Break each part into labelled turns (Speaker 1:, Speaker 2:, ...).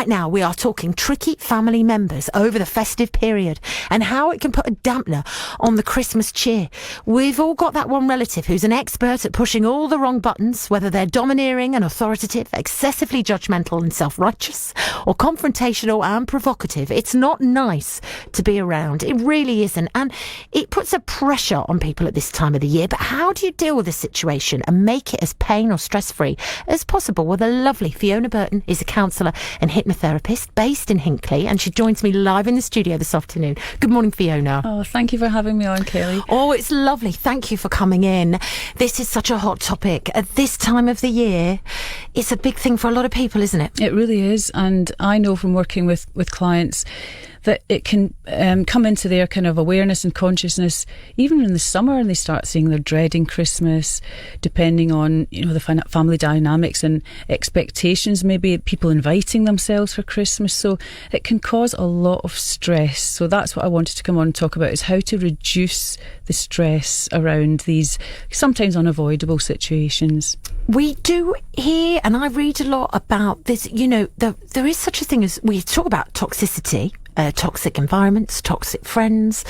Speaker 1: Right now, we are talking tricky family members over the festive period and how it can put a dampener on the Christmas cheer. We've all got that one relative who's an expert at pushing all the wrong buttons, whether they're domineering and authoritative, excessively judgmental and self-righteous, or confrontational and provocative. It's not nice to be around. It really isn't. And it puts a pressure on people at this time of the year. But how do you deal with this situation and make it as pain or stress-free as possible? Well, the lovely Fiona Burton is a counsellor and hypnotherapist based in Hinckley, and she joins me live in the studio this afternoon. Good morning, Fiona.
Speaker 2: Oh, thank you for having me on, Kelly.
Speaker 1: Oh, it's lovely. Thank you for coming in. This is such a hot topic. At this time of the year, it's a big thing for a lot of people, isn't it?
Speaker 2: It really is. And I know from working with clients that it can come into their kind of awareness and consciousness even in the summer, and they start seeing they're dreading Christmas, depending on, you know, the family dynamics and expectations, maybe people inviting themselves for Christmas. So it can cause a lot of stress. So that's what I wanted to come on and talk about, is how to reduce the stress around these sometimes unavoidable situations.
Speaker 1: We do hear, and I read a lot about this, you know, there is such a thing as, we talk about toxicity, toxic environments, toxic friends,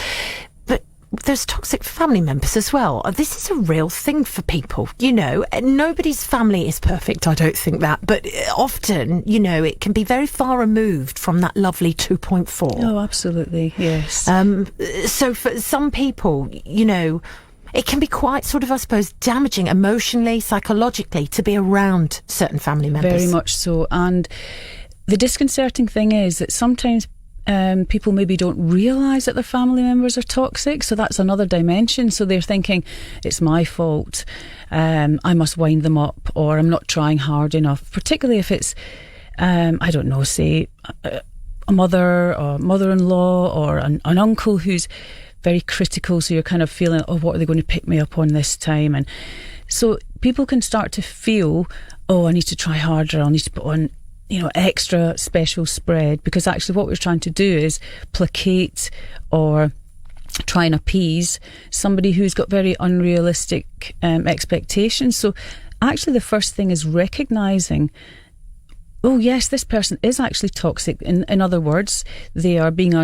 Speaker 1: but there's toxic family members as well. This is a real thing for people, you know. Nobody's family is perfect, I don't think that, but often, you know, it can be very far removed from that lovely 2.4.
Speaker 2: Oh, absolutely, yes.
Speaker 1: So for some people, you know, it can be quite sort of, I suppose, damaging emotionally, psychologically to be around certain family members.
Speaker 2: Very much so. And the disconcerting thing is that sometimes people maybe don't realise that their family members are toxic, so that's another dimension. So they're thinking, it's my fault, I must wind them up, or I'm not trying hard enough, particularly if it's, I don't know, say a mother or mother-in-law or an uncle who's very critical, so you're kind of feeling, oh, what are they going to pick me up on this time? And so people can start to feel, oh, I need to try harder, I'll need to put on, you know, extra special spread, because actually what we're trying to do is placate or try and appease somebody who's got very unrealistic expectations. So actually the first thing is recognising, oh yes, this person is actually toxic. In other words, they are being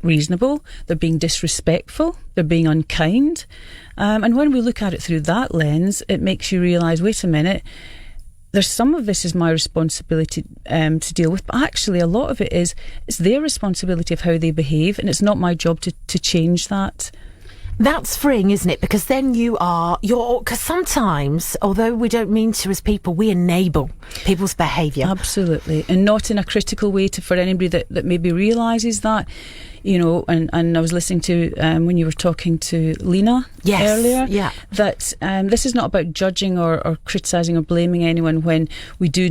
Speaker 2: unreasonable, they're being disrespectful, they're being unkind. And when we look at it through that lens, it makes you realise, wait a minute, there's some of this is my responsibility to deal with, but actually a lot of it is, it's their responsibility of how they behave, and it's not my job to change that.
Speaker 1: That's freeing, isn't it? Because then because sometimes, although we don't mean to as people, we enable people's behaviour.
Speaker 2: Absolutely. And not in a critical way for anybody that maybe realises that, you know, and I was listening to, when you were talking to Lena earlier, that this is not about judging or criticising or blaming anyone when we do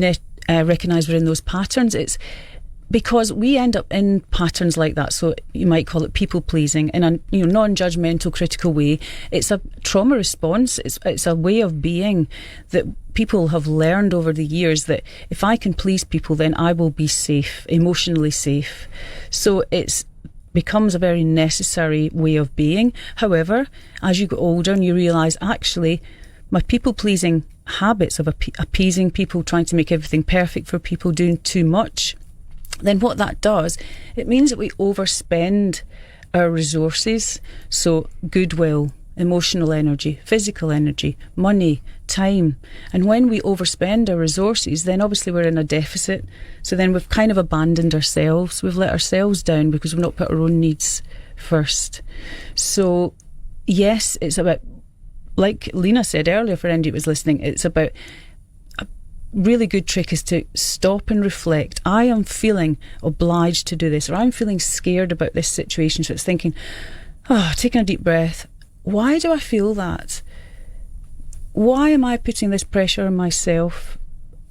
Speaker 2: recognise we're in those patterns. It's because we end up in patterns like that. So you might call it people pleasing in a non-judgmental, critical way. It's a trauma response. It's a way of being that people have learned over the years, that if I can please people, then I will be safe, emotionally safe. So it's becomes a very necessary way of being. However, as you get older and you realise, actually, my people-pleasing habits of appeasing people, trying to make everything perfect for people, doing too much, then what that does, it means that we overspend our resources. So goodwill, emotional energy, physical energy, money, time. And when we overspend our resources, then obviously we're in a deficit. So then we've kind of abandoned ourselves. We've let ourselves down because we've not put our own needs first. So yes, it's about, like Lena said earlier, for anybody who was listening, it's about, a really good trick is to stop and reflect. I am feeling obliged to do this, or I'm feeling scared about this situation. So it's thinking, taking a deep breath. Why do I feel that? Why am I putting this pressure on myself?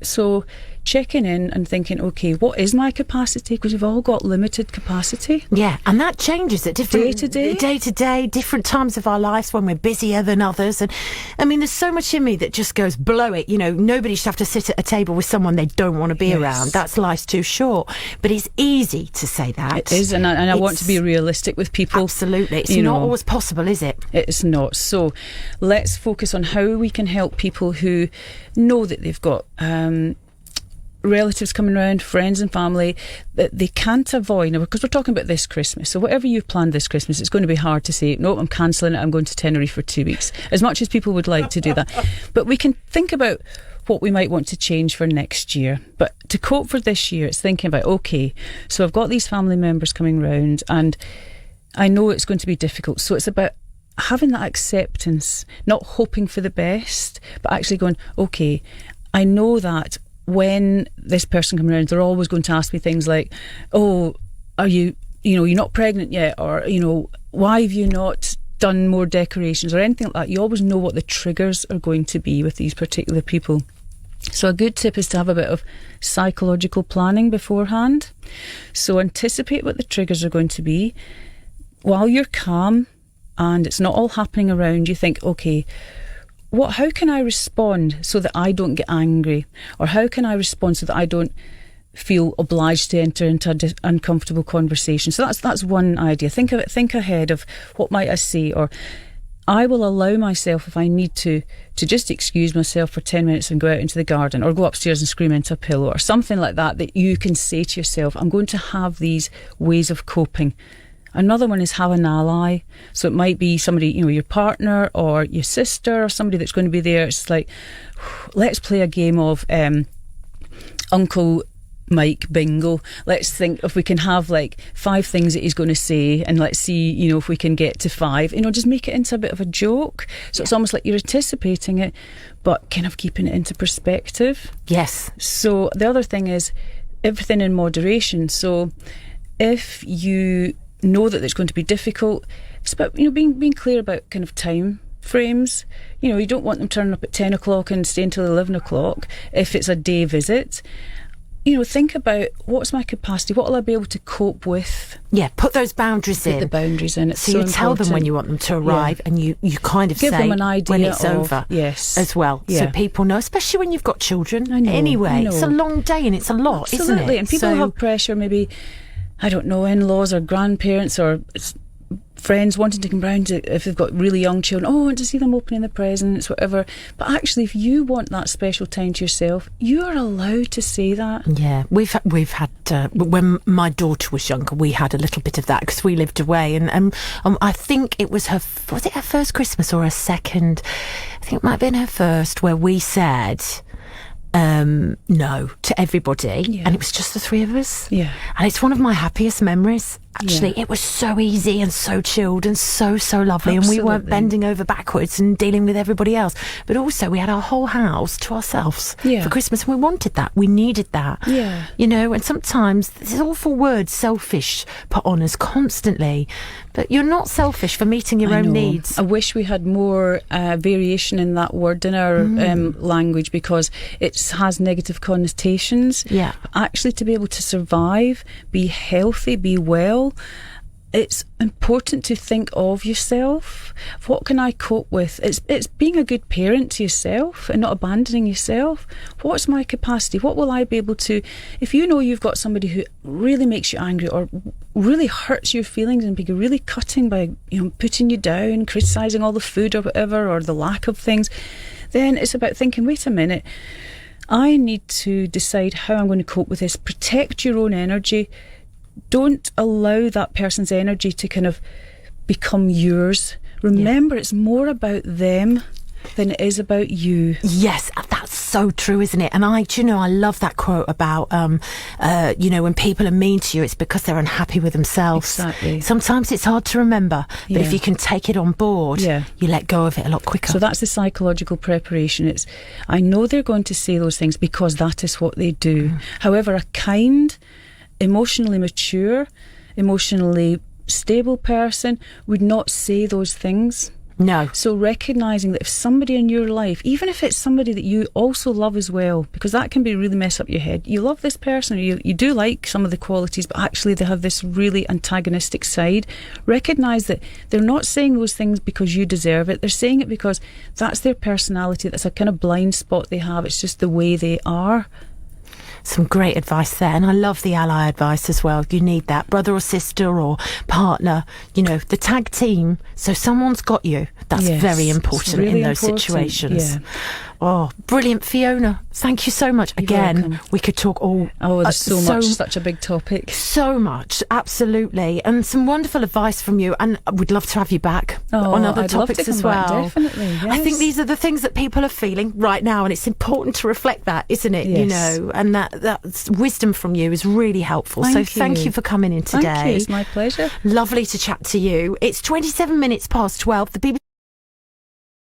Speaker 2: So checking in and thinking, okay, what is my capacity? Because we've all got limited capacity.
Speaker 1: Yeah, and that changes at different
Speaker 2: day
Speaker 1: to day, different times of our lives when we're busier than others. And I mean, there's so much in me that just goes, blow it. You know, nobody should have to sit at a table with someone they don't want to be around. That's life's too short. But it's easy to say that.
Speaker 2: It is, and I want to be realistic with people.
Speaker 1: Absolutely. It's not always possible, is it?
Speaker 2: It's not. So let's focus on how we can help people who know that they've got relatives coming around, friends and family that they can't avoid. Now, because we're talking about this Christmas, so whatever you've planned this Christmas, it's going to be hard to say, no, I'm cancelling it, I'm going to Tenerife for 2 weeks, as much as people would like to do that. But we can think about what we might want to change for next year. But to cope for this year, it's thinking about, okay, so I've got these family members coming round and I know it's going to be difficult. So it's about having that acceptance, not hoping for the best, but actually going, okay, I know that when this person comes around, they're always going to ask me things like, oh, are you, you're not pregnant yet, or, why have you not done more decorations or anything like that. You always know what the triggers are going to be with these particular people. So a good tip is to have a bit of psychological planning beforehand. So anticipate what the triggers are going to be. While you're calm and it's not all happening around, you think, okay, how can I respond so that I don't get angry? Or how can I respond so that I don't feel obliged to enter into an uncomfortable conversation? So that's one idea. Think ahead of what might I say, or I will allow myself, if I need to just excuse myself for 10 minutes and go out into the garden, or go upstairs and scream into a pillow, or something like that, that you can say to yourself, I'm going to have these ways of coping. Another one is have an ally. So it might be somebody, your partner or your sister or somebody that's going to be there. It's like, let's play a game of Uncle Mike bingo. Let's think if we can have like 5 things that he's going to say, and let's see, if we can get to 5. Just make it into a bit of a joke. So it's almost like you're anticipating it, but kind of keeping it into perspective.
Speaker 1: Yes.
Speaker 2: So the other thing is everything in moderation. So if you know that it's going to be difficult, it's about being clear about kind of time frames. You don't want them turning up at 10 o'clock and staying till 11 o'clock if it's a day visit. Think about what's my capacity, what will I be able to cope with.
Speaker 1: Yeah, put those boundaries in.
Speaker 2: Put the boundaries in. It's
Speaker 1: so you tell them when you want them to arrive, and you kind of
Speaker 2: give
Speaker 1: say
Speaker 2: them an idea
Speaker 1: when it's
Speaker 2: of,
Speaker 1: over.
Speaker 2: Yes,
Speaker 1: as well, so people know, especially when you've got children.
Speaker 2: I know,
Speaker 1: anyway, it's a long day and it's a lot,
Speaker 2: absolutely,
Speaker 1: isn't it?
Speaker 2: And people have pressure, maybe, I don't know, in-laws or grandparents or friends wanting to come round if they've got really young children. Oh, I want to see them opening the presents, whatever. But actually, if you want that special time to yourself, you are allowed to say that.
Speaker 1: Yeah, we've had when my daughter was younger, we had a little bit of that because we lived away, and I think it was her first Christmas or her second? I think it might have been her first, where we said no to everybody, and it was just the 3 of us.
Speaker 2: Yeah,
Speaker 1: and it's one of my happiest memories. Actually, it was so easy and so chilled and so lovely. Absolutely. And we weren't bending over backwards and dealing with everybody else. But also, we had our whole house to ourselves for Christmas, and we wanted that. We needed that.
Speaker 2: Yeah,
Speaker 1: and sometimes this awful word "selfish" put on us constantly. But you're not selfish for meeting your own needs.
Speaker 2: I wish we had more variation in that word in our language, because it has negative connotations.
Speaker 1: Yeah.
Speaker 2: But actually, to be able to survive, be healthy, be well, it's important to think of yourself. What can I cope with? It's being a good parent to yourself and not abandoning yourself. What's my capacity? What will I be able to... If you know you've got somebody who really makes you angry or really hurts your feelings and being really cutting by putting you down, criticising all the food or whatever, or the lack of things, then it's about thinking, wait a minute, I need to decide how I'm going to cope with this. Protect your own energy. Don't allow that person's energy to kind of become yours. Remember, it's more about them than it is about you.
Speaker 1: Yes, that's so true, isn't it? And I love that quote about, when people are mean to you, it's because they're unhappy with themselves.
Speaker 2: Exactly.
Speaker 1: Sometimes it's hard to remember, but if you can take it on board, you let go of it a lot quicker.
Speaker 2: So that's the psychological preparation. I know they're going to say those things because that is what they do. However, a kind, emotionally mature, emotionally stable person would not say those things.
Speaker 1: No.
Speaker 2: So recognising that if somebody in your life, even if it's somebody that you also love as well, because that can be really mess up your head. You love this person, or you do like some of the qualities, but actually they have this really antagonistic side. Recognise that they're not saying those things because you deserve it. They're saying it because that's their personality. That's a kind of blind spot they have. It's just the way they are.
Speaker 1: Some great advice there, and I love the ally advice as well. You need that brother or sister or partner, the tag team, so someone's got you. That's very important really in those situations. Oh, brilliant, Fiona. Thank you so much. Again, we could talk all...
Speaker 2: Oh, there's so much, such a big topic.
Speaker 1: So much, absolutely. And some wonderful advice from you. And we'd love to have you back on other topics as well.
Speaker 2: Definitely, yes.
Speaker 1: I think these are the things that people are feeling right now, and it's important to reflect that, isn't it?
Speaker 2: Yes.
Speaker 1: You know, and that wisdom from you is really helpful. Thank you for coming in today.
Speaker 2: Thank you, it's my pleasure.
Speaker 1: Lovely to chat to you. It's 27 minutes past 12. The BBC